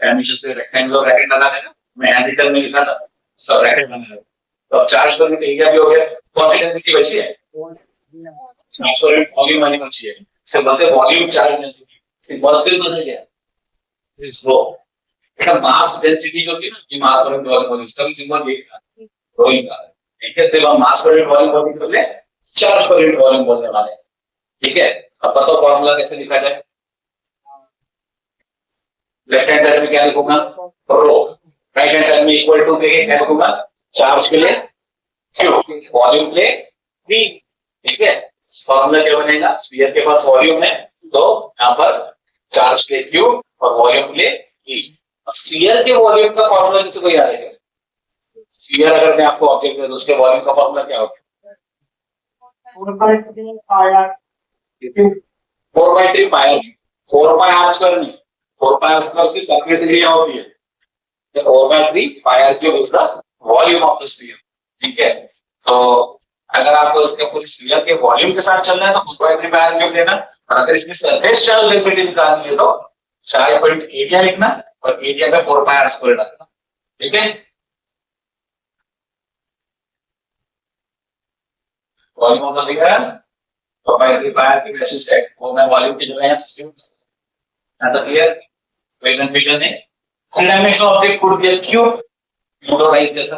डायमेंशन से रेक्टेंगुलर ब्रैकेट लगा देना, मैं आर्टिकल में लिखा था सब ब्रैकेट बना है। तो अब चार्ज करने का एरिया भी हो गया, कौन सी डेंसिटी बची है, ट्रांसफरेंट वॉल्यूम वाली बची है, से बोलते वॉल्यूम चार्ज डेंसिटी, सिंबल फिर बदल गया, इसको बेटा मास डेंसिटी जो थी ना, ये मास पर वॉल्यूम, इसका भी सिंबल ये था, रोइंग का, ठीक है। सिर्फ हम मास पर वॉल्यूम बोलने के बदले चार्ज पर वॉल्यूम बोलने वाले, ठीक है। अब बताओ फॉर्मूला कैसे लिखा जाए, लेफ्ट हैंड साइड में क्या लिखूंगा रो, राइट हैंड साइड में इक्वल टू देके क्या लिखूंगा, चार्ज के लिए क्यू, वॉल्यूम के लिए वी, ठीक है। फॉर्मूला क्या बनेगा, स्फीयर के पास वॉल्यूम है तो यहाँ पर चार्ज के लिए क्यू और वॉल्यूम के लिए वी। अब स्फीयर के वॉल्यूम का फॉर्मूला किसी को याद है, स्फीयर अगर मैं आपको ऑब्जेक्ट दे दूं उसके वॉल्यूम का फॉर्मूला क्या होगा, 4/3 पाई, 4 पाई आर स्क्वायर नहीं, 4 पाई आर स्क्वायर उसकी सरफेस एरिया होती है, 4/3 pi are cube is the volume of the sphere, ठीक है। तो अगर आपको इसके पूरी स्फीयर के वॉल्यूम के साथ चलना है तो 4/3 पाई आर क्यूब लेना, और अगर इसकी सरफेस चार्ज डेंसिटी निकालनी है तो 4 पॉइंट एरिया लिखना और एरिया में 4 पाई आर स्क्वायर डालना, ठीक है। Volume of the sphere 4/3 pi are cube value set, वो मैं वॉल्यूम की जगह सब्स्टिट्यूट, है तो क्लियर, कोई कंफ्यूजन नहीं। Three dimensional object could be a cube, मोटोराइज जैसा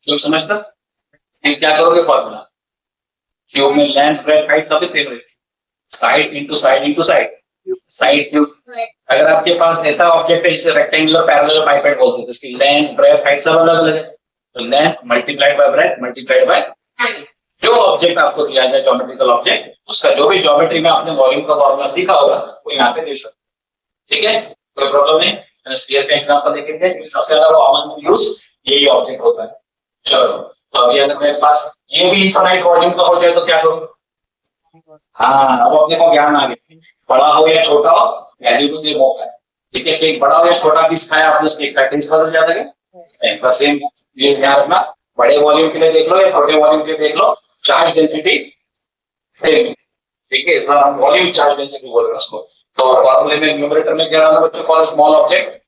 क्यूब समझता, क्या करोगे फॉर्मूला, क्यूब में लेंथ ब्रेथ हाइट सब सेम रहती है, side into side into side, side cube. अगर आपके पास ऐसा ऑब्जेक्ट है जिसे रेक्टेंगुलर पैरेलल पाइपेट बोलते हैं, इसकी लेंथ ब्रेथ हाइट सब अलग अलग है, तो length multiplied by breath multiplied by height. जो ऑब्जेक्ट आपको दिया जाए ज्योमेट्रिकल ऑब्जेक्ट, उसका जो भी ज्योमेट्री में आपने वॉल्यूम का फॉर्मूला सीखा होगा वो यहाँ पे दे सकते, ठीक है, कोई प्रॉब्लम नहीं। स्फीयर का एग्जांपल देखेंगे, सबसे ज्यादा कॉमन यूज यही ऑब्जेक्ट होता है। चलो तो अभी अगर मेरे पास ये भी इनफाइनाइट वॉल्यूम का हो जाए तो क्या करूं, हाँ अब अपने को ज्ञान आ गया, बड़ा हो या छोटा हो वैल्यू तो सेम होगा, ठीक है। केक बड़ा हो या छोटा पीस खाया आपने, उसकी टेस्ट बदल जाता है, सेम ये ध्यान रखना, बड़े वॉल्यूम के लिए देख लो या छोटे वॉल्यूम के लिए देख लो, चार्ज डेंसिटी सेम, ठीक है, इस बार हम वॉल्यूम चार्ज डेंसिटी बोल रहे हैं उसको। तो फॉर्मूले में न्यूमरेटर में क्या रहना बच्चों, फॉर स्मॉल ऑब्जेक्ट,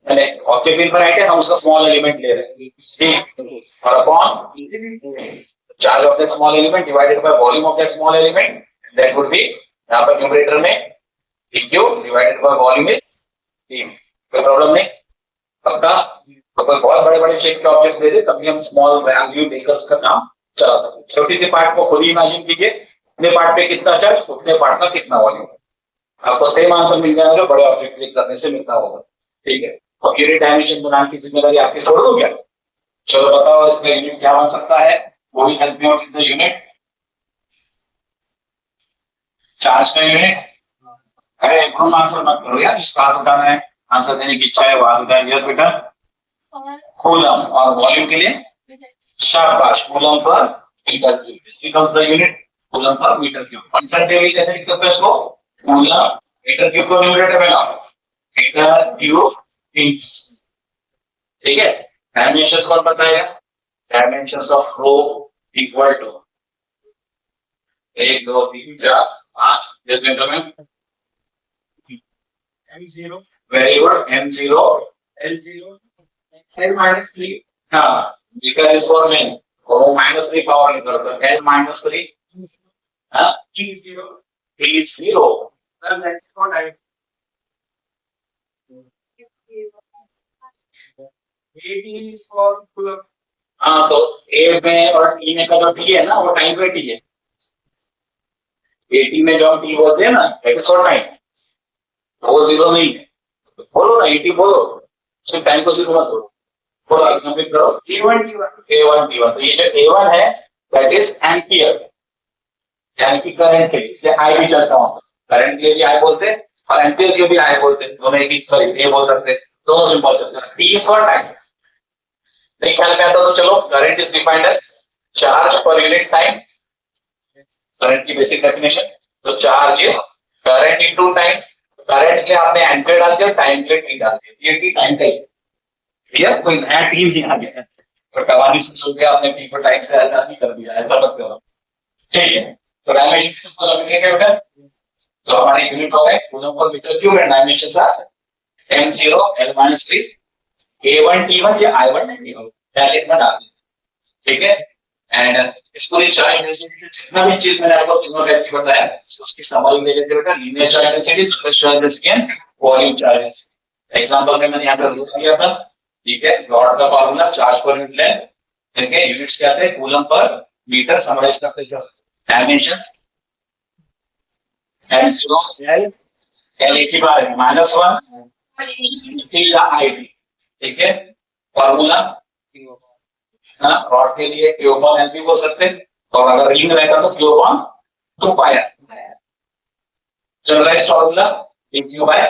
यानी ऑब्जेक्ट इनफाइनाइट है, हम उसका स्मॉल एलिमेंट ले रहे हैं, ठीक, और upon charge of that small element divided by volume of that small element, that would B, यहां पर न्यूमरेटर में dq divided by volume is t। कोई प्रॉब्लम नहीं, पक्का। तो कोई बहुत बड़े बड़े शेप के ऑब्जेक्ट्स दे दे तब भी हम स्मॉल वैल्यू लेकर उसका काम चला सकते हैं। छोटी सी पार्ट को खुद ही इमेजिन कीजिए, इतने पार्ट पे कितना चार्ज, उतने पार्ट का कितना वॉल्यूम, आपको सेम आंसर मिल जाएगा बड़े ऑब्जेक्ट क्लिक करने से मिलता होगा, ठीक है। अब यूनिट डायमेंशन बनाने की जिम्मेदारी आपकी छोड़ दूं क्या? चलो बताओ इसका यूनिट क्या बन सकता है, वो भी help me out with the unit. Charge का यूनिट, अरे एकदम आंसर मत करो यार, जिसका हाथ उठाना है आंसर देने की इच्छा है वो हाथ उठाए। यस बेटा, कूलम, और वॉल्यूम के लिए शाबाश, कूलम पर metre cube, this becomes the unit coulomb पर मीटर क्यूब। अल्टरनेटिवली कैसे लिख सकते हैं इसको, कूलम मीटर क्यूब को न्यूमरेटर में लाओ, मीटर क्यूब इंच, ठीक है। डायमेंशंस कौन बताएगा, dimensions of rho equal to 1 2 3 4 5, just gentleman, m0, very good, m0 l0 l minus 3, हाँ because is for main, और वो -3 पावर नहीं करता, l minus 3, हाँ t0 t0, सर नेक्स्ट कौन है, at is for coulomb, हाँ तो a में और t में का जो t है ना वो टाइम पे t है, at में जो हम t बोलते हैं ना दैट इज फॉर टाइम, वो जीरो नहीं है, बोलो ना 80 बोलो, सिर्फ टाइम को जीरो मत बोलो, बोलो आगे कंप्लीट करो, a1 t1, तो ये जो a1 है दैट इज एम्पियर, यानी कि करंट के लिए, इसलिए I भी चलता हूं, करंट के लिए भी I बोलते हैं और एम्पियर के लिए भी I बोलते हैं, दोनों एक ही, सॉरी a बोल सकते हैं, दोनों सिंपल चलते हैं। t इज फॉर टाइम, नहीं ख्याल में आता तो चलो, current is defined as charge पर यूनिट टाइम, करंट की बेसिक डेफिनेशन, तो charge is current into time, current के आपने एम्पियर डाल दिया, टाइम के टी डाल दिया, ये टी टाइम का ही, ठीक है, कोई नया टी नहीं आ गया, तो कवानी सुन के आपने टी को टाइम से आजाद नहीं कर दिया, ऐसा मत करो, ठीक है। तो डायमेंशन सिंपल रखेंगे बेटा, तो हमारे यूनिट हो गए कूलम पर metre cube and dimensions are m0 l-3 a1 t1 या i1 t1, पहले इतना डाल दें, ठीक है। एंड इस पूरी चार्ज डेंसिटी जितना भी चीज मैंने आपको तीनों टाइप की बताया उसकी समरी ले लेते बेटा, linear charge density, surface charge density and volume charge density. Example में मैंने यहां पर लिख दिया था, ठीक है, रॉड का फॉर्मूला चार्ज पर यूनिट लेंथ, ठीक है, यूनिट्स क्या थे, कूलम पर मीटर, समराइज करते चलो, डायमेंशंस m0 l l की बार -1 t या it, ठीक है, फॉर्मूला रॉड के लिए Q upon L भी बोल सकते हैं, और अगर रिंग रहता तो Q upon 2 पाई r, generalised formula dq by,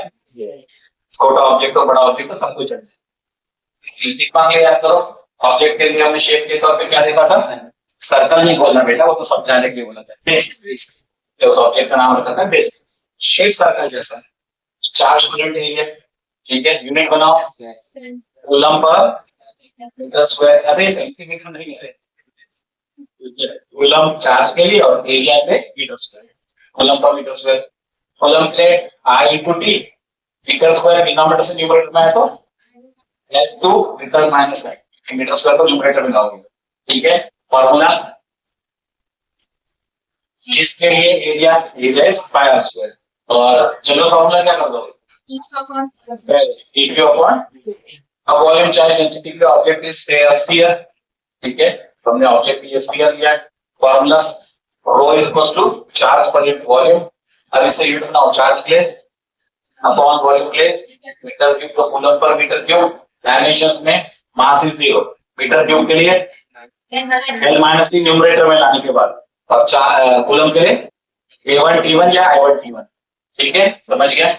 छोटा ऑब्जेक्ट और बड़ा ऑब्जेक्ट सब कुछ है, बेसिक मांगे याद करो। ऑब्जेक्ट के लिए हमने शेप के तौर पे क्या देखा था, सर्कल नहीं बोलना बेटा, वो तो समझाने के लिए बोला था, बेसिक, उस ऑब्जेक्ट का नाम रखा था बेसिक, शेप सर्कल जैसा, चार्ज यूनिट एरिया, ठीक है, यूनिट बनाओ कूलम पर मीटर स्क्वायर, अरे सेंटीमीटर नहीं है, कूलम चार्ज के लिए और एरिया पे मीटर स्क्वायर, कूलम पर metre square, coulomb plate I into T, metre square denominator से न्यूमरेटर में है तो L2 metre minus I, metre square को न्यूमरेटर में लाओगे, ठीक है। फॉर्मूला इसके लिए area is pi r square, और चलो फॉर्मूला क्या कर दोगे, dq अपॉन, अब वॉल्यूम चार्ज डेंसिटी के ऑब्जेक्ट इज स्फीयर, ठीक है, तो हमने ऑब्जेक्ट की स्फीयर लिया, formula rho is equal to charge पर यूनिट वॉल्यूम, अब इसे यूनिट बनाओ, charge plate upon volume plate, metre cube तो कूलम पर मीटर क्यूब, डायमेंशंस में मास इज 0, मीटर क्यूब के लिए l-3 न्यूमरेटर में लाने के बाद, और कूलम के लिए a1 t1 या i1 t1, ठीक है, समझ गया।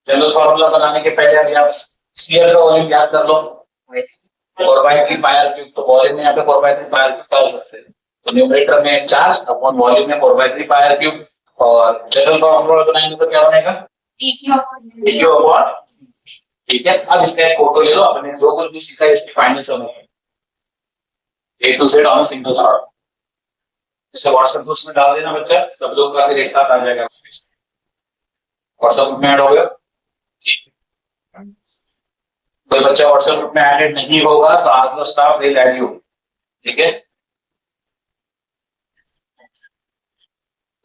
जनरल फॉर्मूला बनाने के पहले अगर आप स्फीयर का वॉल्यूम याद कर लो 4/3 पाई r क्यूब, तो वॉल्यूम में यहाँ पे 4/3 पाई r क्यूब डाल सकते हैं, तो न्यूमरेटर में चार्ज अपॉन वॉल्यूम में 4/3 पाई r क्यूब, और जनरल फॉर्मूला बनाएंगे तो क्या बनेगा dq अपॉन, ठीक है। अब इसका एक फोटो ले लो, अपने जो कुछ भी सीखा है इसकी फाइनल समझ, A to Z on a single shot. जैसे व्हाट्सएप ग्रुप में डाल देना बच्चा, सब लोग का फिर एक साथ आ जाएगा। व्हाट्सएप ग्रुप में ऐड हो गया, ठीक। कोई बच्चा व्हाट्सएप ग्रुप में ऐड नहीं होगा तो आज the staff will add you, ठीक है।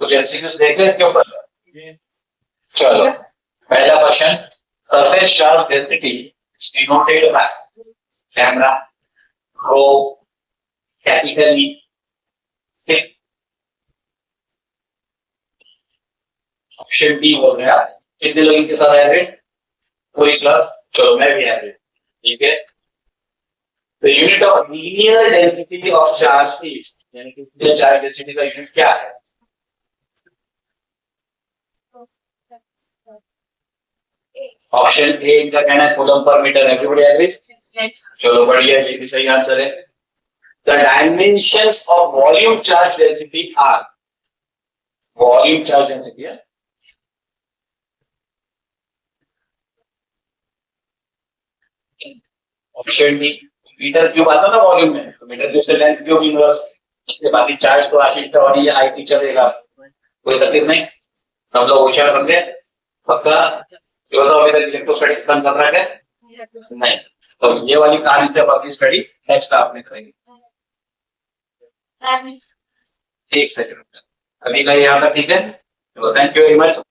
कुछ एमसीक्यूज देख ले इसके ऊपर। चलो पहला question, surface charge density is denoted by lambda, rho, capital E, सिक। ऑप्शन डी हो गया। कितने लोग इनके साथ एवरेज? पूरी क्लास। चलो मैं भी एवरेज, ठीक है। The unit of linear density of charge is, यानी कि चार्ज डेंसिटी का यूनिट क्या है? ऑप्शन ए इनका कहना है coulomb per metre. Everybody agrees? चलो बढ़िया, ये भी सही आंसर है। The dimensions of volume charge density are, volume charge density है ऑप्शन डी। मीटर क्यूब आता ना वॉल्यूम में, तो मीटर क्यूब से लेंथ क्यूब इनवर्स। बाकी चार्ज तो आशीष का और ये आईटी चलेगा, कोई तकलीफ नहीं। सब लोग होशियार बन गए पक्का? जो तो अभी तक इलेक्ट्रोस्टैटिक्स बंद कर रहा है नहीं, तो ये वाली कहानी से बाकी स्टडी नेक्स्ट क्लास में करेंगे। एक सेकंड, अभी का यहाँ तक ठीक है। Thank you very much.